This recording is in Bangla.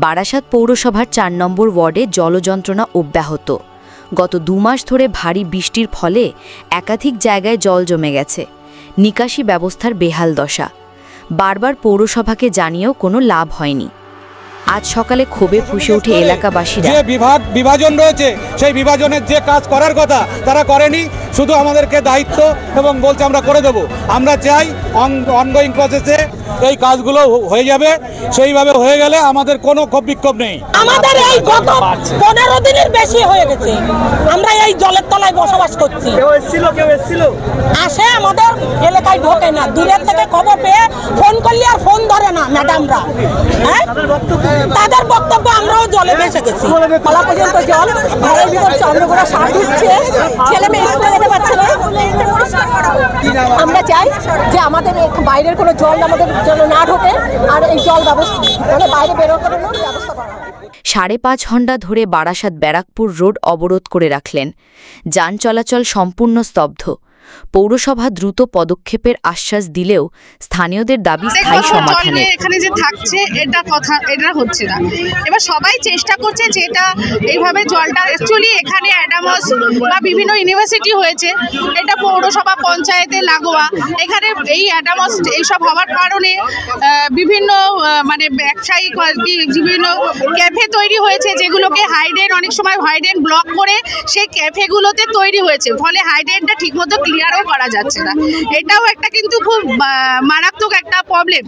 বারাসাত পৌরসভার ৪ নম্বর ওয়ার্ডে জলযন্ত্রণা অব্যাহত। গত ২ মাস ধরে ভারী বৃষ্টির ফলে একাধিক জায়গায় জল জমে গেছে। নিকাশি ব্যবস্থার বেহাল দশা। বারবার পৌরসভাকে জানিয়েও কোনো লাভ হয়নি। আজ সকালে ক্ষোভে ফুঁসে ওঠে এলাকাবাসীরা। যে বিভাজন রয়েছে সেই বিভাজনের যে কাজ করার কথা তারা করেনি, শুধু আমাদেরকে দায়িত্ব এবং বলছে আমরা করে দেব। আমরা চাই অনগোয়িং প্রসেসে এই কাজগুলো হয়ে যাবে, সেইভাবে হয়ে গেলে আমাদের কোনো ক্ষোভ বিক্ষোভ নেই। আমাদের এই গত 15 দিনের বেশি হয়ে গেছে আমরা এই জলের তলায় বসবাস করছি। কেউ এসেছিল আসে আমাদের এলাকায় ঢোকে না, দূরের থেকে খবর পেয়ে ফোন করলে আর ফোন ধরে না ম্যাডামরা। তাদের বক্তব্য আমরাও জলে ভেসে গেছি, কলা পর্যন্ত জল, ঘরের ভিতর চন্দ্রকোনা সার ঢুকছে, ছেলে মেয়ে স্কুলে যেতে পারছে না। আমরা চাই যে আমাদের বাইরের কোনো জল আমাদের যেন না ঢোকে, আর এই জল ব্যবস্থা মানে বাইরে বেরোনোর ব্যবস্থা করা হয়। 5.5 ঘণ্টা ধরে বারাসাত ব্যারাকপুর রোড অবরোধ করে রাখলেন। যান চলাচল সম্পূর্ণ স্তব্ধ। পৌরসভা দ্রুত পদক্ষেপের আশ্বাস দিলেও স্থানীয়দের দাবি স্থায়ী সমাধানে। এখানে যে থাকছে এটা হচ্ছে না। এবার সবাই চেষ্টা করছে যে এটা এইভাবে জলটা অ্যাকচুয়ালি এখানে অ্যাডামস বা বিভিন্ন ইউনিভার্সিটি হয়েছে, এটা পৌরসভা পঞ্চায়েতে লাগোয়া। এখানে এই অ্যাডামস এইসব হওয়ার কারণে বিভিন্ন মানে ব্যবসায়িক বিভিন্ন ক্যাফে তৈরি হয়েছে, যেগুলোকে হাইড্রেন অনেক সময় হাইড্রেন ব্লক করে সেই ক্যাফেগুলোতে তৈরি হয়েছে, ফলে হাইড্রেনটা ঠিকমতো ক্লিয়ারও করা যাচ্ছে না। এটাও একটা কিন্তু খুব মারাত্মক একটা প্রবলেম।